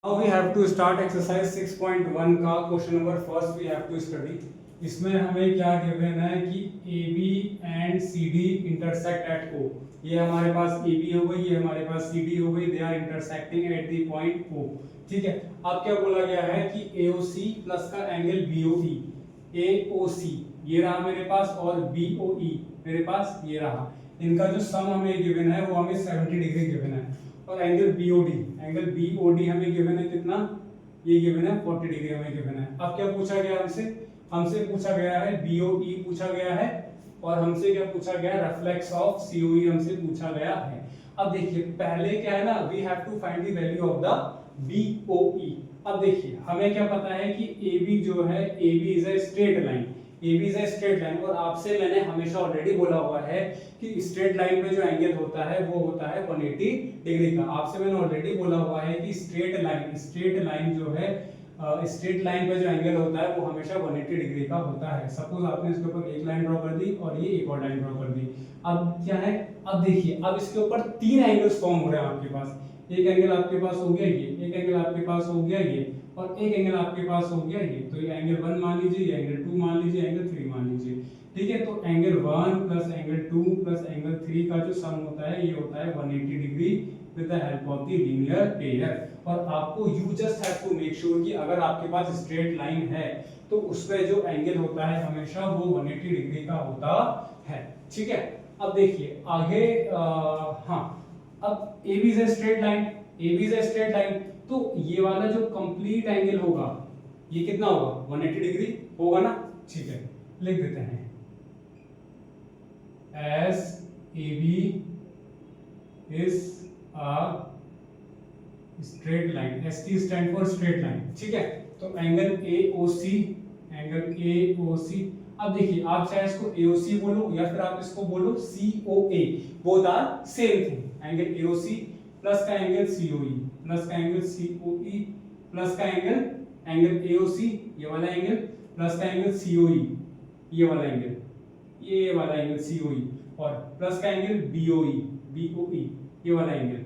Now we have to start exercise 6.1 का question number first we have to study. इसमें हमें क्या given है कि AB and CD intersect at O। ये हमारे पास AB हो गई, ये हमारे पास CD हो गई, they are intersecting at the point O। ठीक है, अब क्या बोला गया है कि AOC प्लस का एंगल BOE, AOC ये रहा मेरे पास और BOE मेरे पास ये रहा। इनका जो सम हमें गिवन है वो हमें 70 डिग्री गिवन है। और एंगल BOD हमें गिवन है कितना, ये गिवन है 40 डिग्री हमें गिवन है। अब क्या पूछा गया हमसे पूछा गया है BOE पूछा गया है, और हमसे क्या पूछा गया है, रिफ्लेक्स ऑफ COE हमसे पूछा गया है। अब देखिए पहले क्या है ना, we have to find the value of the BOE। अब देखिए हमें क्या पता है कि AB जो है, AB is a straight line, AB is a straight line. और आपसे मैंने हमेशा ऑलरेडी बोला हुआ है कि स्ट्रेट लाइन पे जो एंगल होता है वो होता है 180 डिग्री का। आपसे मैंने ऑलरेडी बोला हुआ है कि स्ट्रेट लाइन जो है, स्ट्रेट लाइन पे जो एंगल होता है वो हमेशा 180 डिग्री का होता है। सपोज आपने इसके ऊपर एक लाइन ड्रॉ कर दी और ये एक और लाइन ड्रॉ कर दी। अब क्या है, अब देखिए अब इसके ऊपर तीन एंगल्स फॉर्म हो रहे हैं आपके पास। एक एंगल आपके पास हो गया ये, एक एंगल आपके पास हो गया ये, और एक एंगल आपके पास हो गया ये। तो ये एंगल 1 मान लीजिए, ये एंगल 2 मान लीजिए, एंगल 3 मान लीजिए। ठीक है, तो angle 1 plus angle 2 plus angle 3 का जो सम होता है ये होता है 180 degree with the help of the linear pair. और आपको you just have to make sure कि अगर आपके पास स्ट्रेट लाइन है तो उसमें जो एंगल होता है हमेशा वो 180 डिग्री का होता है। ठीक है, अब देखिए आगे हाँ, अब AB is a straight line, AB is a straight line, तो ये वाला जो कंप्लीट एंगल होगा ये कितना होगा, 180 डिग्री होगा ना। ठीक है, लिख देते हैं as AB is a straight line, ST stand for straight line। ठीक है, तो एंगल AOC, अब देखिए आप चाहे इसको AOC बोलो या फिर आप इसको बोलो COA, both are same thing. Angle AOC plus का एंगल COE प्लस का एंगल COE प्लस का एंगल AOC ये वाला एंगल प्लस का एंगल COE ये वाला एंगल, ये वाला एंगल COE, और प्लस का एंगल BOE ये वाला एंगल।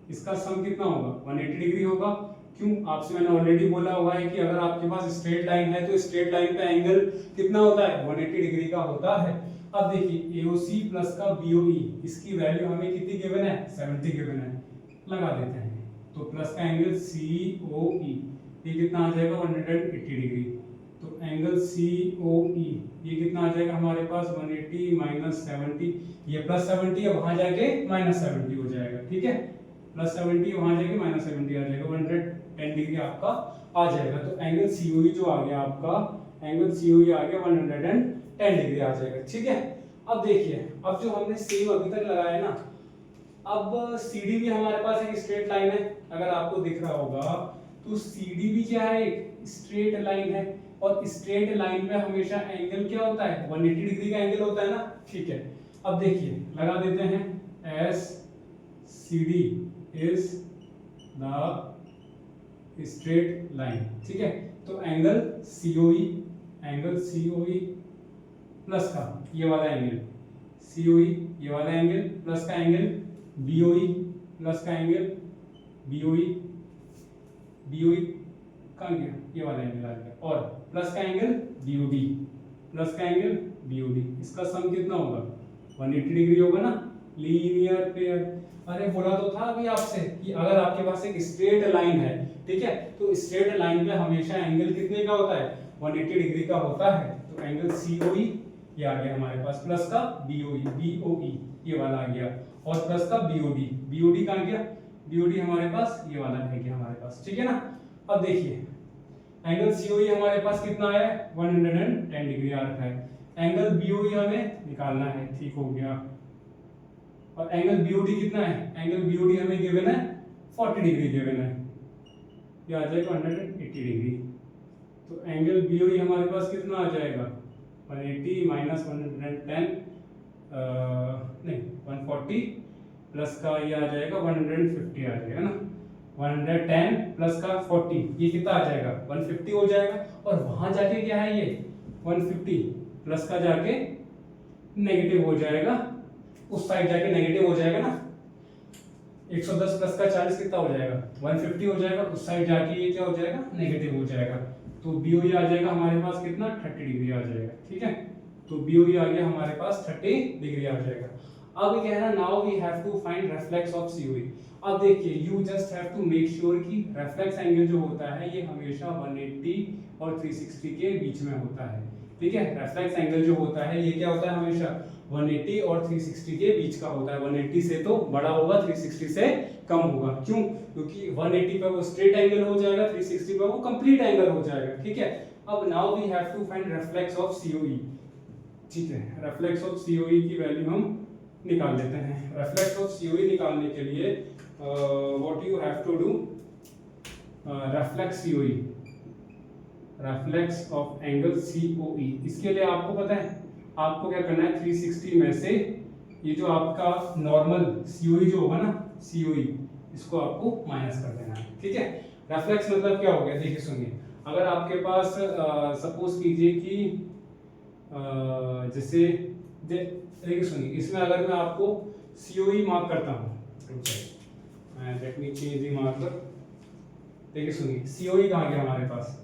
इसका सम कितना होगा, 180 डिग्री होगा। क्यों, आपसे मैंने ऑलरेडी बोला हुआ है कि अगर आपके पास स्ट्रेट लाइन है तो स्ट्रेट लाइन का एंगल कितना होता है, 180 डिग्री का होता है। अब देखिए AOC प्लस का BOE, इसकी वैल्यू हमें कितनी गिवन है, 70 गिवन है, लगा देते हैं। तो प्लस का एंगल COE ये कितना आ जाएगा, 180 डिग्री। तो एंगल COE ये कितना आ जाएगा हमारे पास, 180 माइनस 70, ये प्लस 70 है वहां जाके माइनस 70 हो जाएगा। ठीक है, प्लस 70 वहां जाके माइनस 70 आ जाएगा, 110 डिग्री आपका आ जाएगा। तो एंगल COE जो आ गया आपका, एंगल COE आ गया 110 डिग्री आ जाएगा। ठीक है, अब देखिए अब जो हमने सेम अभी तक लगाया ना, अब CD भी हमारे पास एक स्ट्रेट लाइन है, अगर आपको दिख रहा होगा तो CD भी क्या है, एक स्ट्रेट लाइन है। और स्ट्रेट लाइन में हमेशा एंगल क्या होता है, 180 डिग्री का एंगल होता है ना। ठीक है, अब देखिए लगा देते हैं as CD is the straight line। ठीक है, तो एंगल COE प्लस का ये वाला एंगल COE ये वाला एंगल प्लस का एंगल BOE प्लस का एंगल BOE कहाँ गया, ये वाला एंगल आ गया, और प्लस का एंगल BOD। इसका सम कितना होगा, 180 डिग्री होगा ना, लीनियर पेयर। अरे बोला तो था अभी आपसे कि अगर आपके पास एक स्ट्रेट लाइन है, ठीक है, तो स्ट्रेट लाइन पे हमेशा एंगल कितने का होता है, 180 डिग्री का होता है। तो एंगल COE ये आ गया हमारे पास, प्लस का BOE ये वाला आ गया, और प्लस का BOD कहाँ गया, BOD हमारे पास ये वाला है गया हमारे पास। ठीक है ना, अब देखिए एंगल COE हमारे पास कितना आया है, 110 डिग्री आ रखा है। एंगल BOE हमें निकालना है, ठीक हो गया। और एंगल BOD कितना है, एंगल BOD हमें गिवन है 40 डिग्री गिवन है, ये आ जाएगा 180 डिग्री। तो एंगल BOE हमारे पास कितना आ जाएगा, 180 माइनस 110 नहीं 140 प्लस का ये आ जाएगा 150 आ जाएगा ना, 110 प्लस का 40 ये कितना आ जाएगा, 150 हो जाएगा। और वहां जाके क्या है, ये 150 प्लस का जाके नेगेटिव हो जाएगा, उस साइड जाके नेगेटिव हो जाएगा ना। 110 प्लस का 40 कितना हो जाएगा 150 हो जाएगा, उस साइड जाके ये क्या हो जाएगा नेगेटिव हो जाएगा, तो BOE आ जाएगा हमारे पास कितना 30 डिग्री आ जाएगा, ठीक है। तो BOE आ गया हमारे पास 30 डिग्री आ जाएगा। अब क्या है ना, now we have to find reflex of COE। अब देखिए you just have to make sure कि रेफ्लेक्स एंगल जो होता है ये हमेशा 180 और 360 के बीच में होता है, ठीक है। रेफ्लेक्स एंगल जो होता है ये क्या होता है हमेशा 180 और 360 के बीच का होता है। 180 से तो बड़ा होगा, 360 से कम होगा। क्यों? क्योंकि 180 पे वो स्ट्रेट एंगल हो जाएगा, 360 पे वो कंप्लीट एंगल हो जाएगा, ठीक है। अब now we have to find reflex of COE, ठीक है। रेफ्लेक्स ऑफ COE की वैल्यू हम निकाल लेते हैं। रेफ्लेक्स ऑफ COE निकालने के लिए what you have to do, reflex COE, reflex of angle COE, इसके लिए आपको पता है आपको क्या करना है, 360 में से ये जो आपका नॉर्मल COE जो होगा ना COE, इसको आपको माइनस कर देना है, ठीक है। रेफ्लेक्स मतलब क्या हो गया, देखिए सुनिए, अगर आपके पास सपोज कीजिए कि जैसे देखिए सुनिए, इसमें अगर मैं आपको COE मार्क करता हूँ, let me change the marker. देखिए सुनिए, COE कहाँ गया हमारे पास,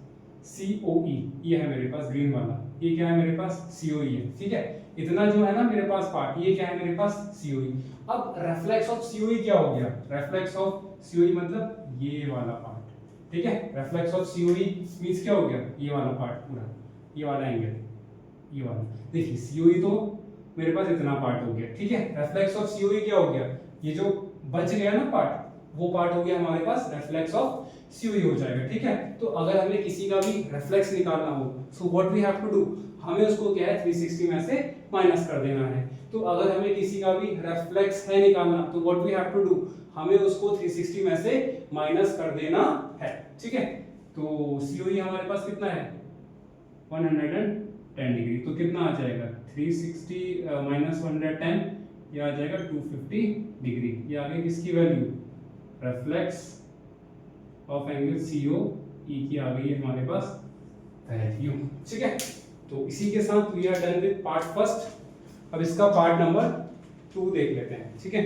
COE ये है मेरे पास ग्रीन वाला, ये क्या है मेरे पास COE है, ठीक है। इतना जो है ना मेरे पास पार्ट, ये क्या है मेरे पास COE। अब रेफ्लेक्स ऑफ COE क्या हो गया, रेफ्लेक्स ऑफ COE मतलब ये वाला पार्ट, ठीक है। रेफ्लेक्स ऑफ COE मींस क्या हो गया, ये वाला पार्ट पूरा, ये वाला एंगल, ये वाला। देखिए COE तो मेरे पास इतना पार्ट हो गया, ठीक है। रेफ्लेक्स ऑफ COE क्या हो गया, ये जो बच गया ना पार्ट, वो पार्ट हो गया हमारे पास रेफ्लेक्स ऑफ COE हो जाएगा, ठीक है। तो अगर हमें किसी का भी रेफ्लेक्स निकालना हो, so what we have to do, हमें उसको क्या है 360 में से माइनस कर देना है। तो अगर हमें किसी का भी रेफ्लेक्स है निकालना, तो what we have to do, हमें उसको 360 में से माइनस कर देना है, ठीक है। तो COE हमारे पास कितना है 110 डिग्री, तो कितना आ जाएगा 360 माइनस 110, ये आ जाएगा 250 डिग्री। ये आ गई किसकी value, reflex of angle COE की आ गई है हमारे पास वैल्यू, ठीक है। तो इसी के साथ we are done with part first. अब इसका पार्ट नंबर 2 देख लेते हैं, ठीक है।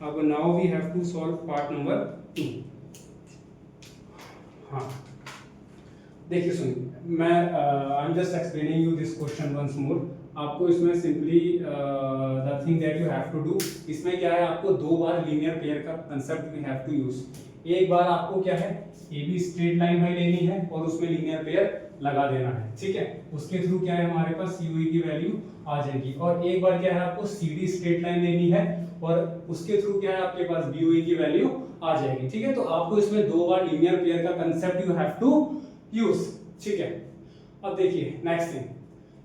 अब now we have to solve part number 2। हाँ देखिए सुनिए, मैं I am just explaining you this question once more. आपको इसमें simply the thing that you have to do, इसमें क्या है, आपको 2 बार लीनियर पेयर का concept we have to use. एक बार आपको क्या है AB स्ट्रेट लाइन में लेनी है और उसमें लीनियर पेयर लगा देना है, ठीक है। उसके थ्रू क्या है हमारे पास COE की वैल्यू आ जाएगी। और एक बार क्या है आपको CD स्ट्रेट लाइन लेनी है और उसके थ्रू क्या है आपके पास BOE की वैल्यू आ जाएगी, ठीक है। तो आपको इसमें 2 बार लीनियर पेयर का concept you have to use, ठीक है। अब देखिए नेक्स्ट थिंग,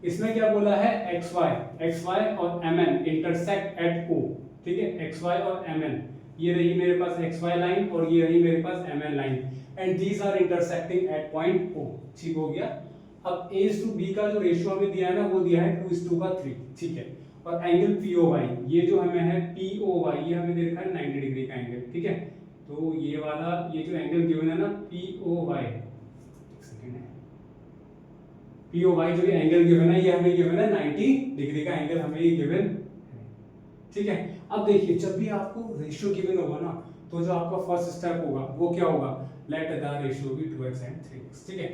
इसमें क्या बोला है XY और MN इंटरसेक्ट एट O, ठीक है। XY और MN, ये रही मेरे पास XY लाइन और ये रही मेरे पास MN line, and these are intersecting at point O, ठीक हो गया। अब A:B का जो रेशियो हमें दिया है ना, वो दिया है 2:3, ठीक है। और एंगल POY, ये जो हमें है POY, ये हमें दे रखा है 90 डिग्री का एंगल, ठीक है। तो ये वाला ये जो एंगल गिवन है ना POY, POY जो एंगल गिवन है, ये हमें गिवन है 90 डिग्री का एंगल हमें ये गिवन है, ठीक है। अब देखिए जब भी आपको रेशियो गिवन होगा ना, तो जो आपका फर्स्ट स्टेप होगा वो क्या होगा, let the ratio be 2x and 3x, ठीक है।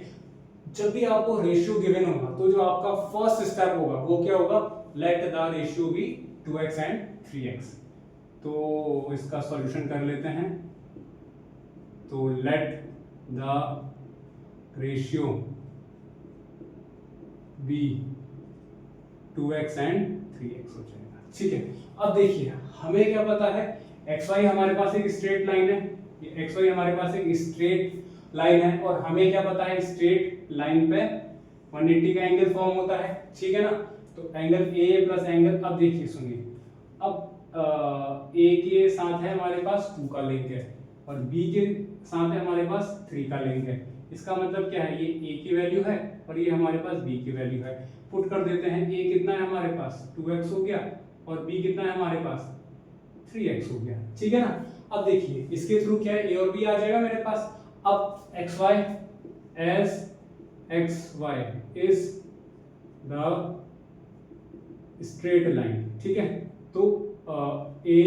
जब भी आपको रेशियो गिवन होगा तो जो आपका फर्स्ट स्टेप होगा वो क्या होगा, let the ratio be 2x and 3x। तो इसका सॉल्यूशन कर लेते हैं। तो let the ratio be 2x and 3x हो जाएगा, ठीक है। अब देखिए हमें क्या पता है, XY हमारे पास एक स्ट्रेट लाइन है, ये XY हमारे पास एक स्ट्रेट लाइन है और हमें क्या पता है स्ट्रेट लाइन पे 180 का एंगल फॉर्म होता है, ठीक है ना। तो एंगल A प्लस एंगल, अब देखिए सुनिए, अब A के साथ है हमारे पास 2 का लिंक है और B के साथ है हमारे पास 3 का लिंक है। इसका मतलब क्या है, ये A की वैल्यू है और ये हमारे पास B की वैल्यू है। पुट कर देते हैं, A कितना है हमारे पास 2x हो गया और B कितना है हमारे पास 3x हो गया, ठीक है ना। अब देखिए इसके थ्रू क्या है A और B आ जाएगा मेरे पास। अब XY as XY is the straight line, ठीक है। तो A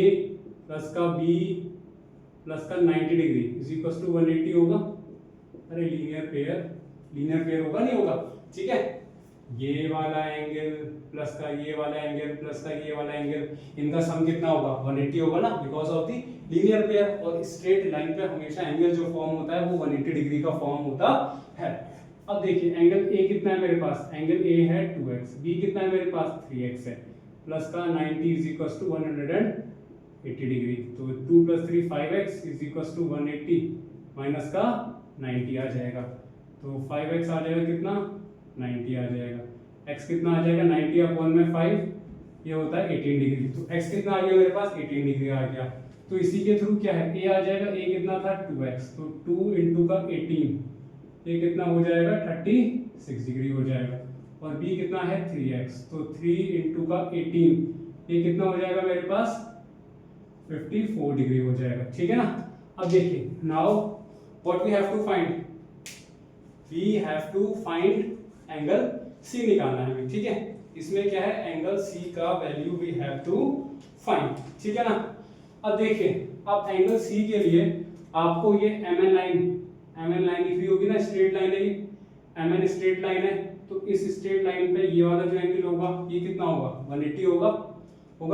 प्लस का B प्लस का 90 डिग्री इज इक्वल टू 180 होगा। अरे लीनियर पेयर होगा नहीं होगा, ठीक है। ये वाला एंगल प्लस का ये वाला एंगल प्लस का ये वाला एंगल, इनका सम कितना होगा 180 होगा ना, because of the linear pair. और स्ट्रेट लाइन पे हमेशा एंगल जो फॉर्म होता है वो 180 डिग्री का फॉर्म होता है। अब देखिए एंगल ए कितना है मेरे पास, एंगल ए है 2x, बी कितना है मेरे पास 3x है, प्लस का 90 इज इक्वल टू 180 डिग्री, तो 2 + 3 5x is equal to 180 minus का 90 आ जाएगा, तो 5x आ जाएगा कितना 90 आ जाएगा, x कितना आ जाएगा 90 अपॉन में 5, ये होता है 18 डिग्री, तो x कितना आ गया मेरे पास 18 डिग्री आ गया। तो इसी के थ्रू क्या है a आ जाएगा, a कितना था 2x, तो 2 × का 18, ये कितना हो जाएगा 36 डिग्री हो जाएगा, और b कितना है 3x, तो 3 × का 18, ये कितना हो जाएगा मेरे पास 54 डिग्री हो जाएगा, ठीक है ना। अब देखिए now what we have to find, we have to find angle C निकालना है हमें, ठीक है। इसमें क्या है एंगल C का value we have to find, ठीक है ना। अब देखिए अब एंगल C के लिए आपको ये MN लाइन लिखी होगी ना, स्ट्रेट लाइन है ये, MN स्ट्रेट लाइन है, तो इस स्ट्रेट लाइन पे ये वाला जो एंगल होगा ये कितना होगा 180 होगा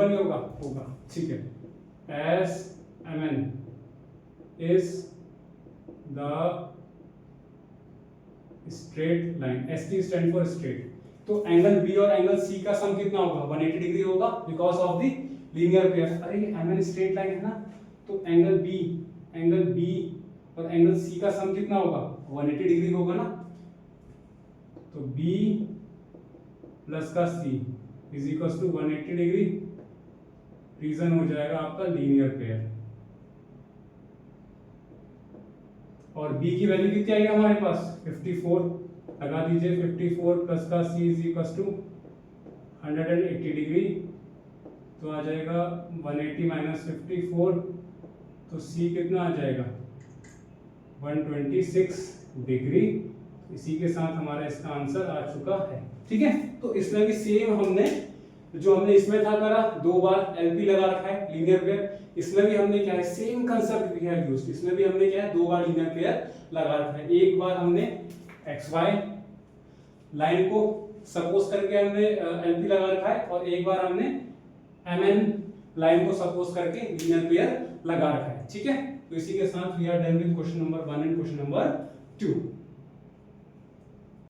नहीं होगा, ठीक है। as MN is the straight line, ST stand for straight, तो एंगल B और एंगल C का सम कितना होगा 180 डिग्री होगा because of the linear pair. अरे ये MN स्ट्रेट लाइन है ना, तो एंगल B और एंगल C का सम कितना होगा 180 डिग्री होगा ना, तो B प्लस का C is equal to 180 degree, reason हो जाएगा आपका लीनियर पेयर। और b की वैल्यू कितनी आएगी हमारे पास 54, लगा दीजिए 54 प्लस का c is equal to 180 degree, तो आ जाएगा 180 माइनस 54, तो c कितना आ जाएगा 126 डिग्री। इसी के साथ हमारा इसका आंसर आ चुका है, ठीक है। तो इसमें भी सेम हमने जो हमने इसमें था करा, 2 बार LP लगा रखा है लीनियर पेयर, इसमें भी हमने क्या है same concept we have used, इसमें भी हमने क्या है 2 बार लीनियर पेयर लगा रखा है। एक बार हमने XY लाइन को सपोज करके हमने LP लगा रखा है, और एक बार हमने MN लाइन को सपोज करके लीनियर पेयर लगा रखा है, ठीक है। तो इसी के साथ we are done with question number 1 and question number 2।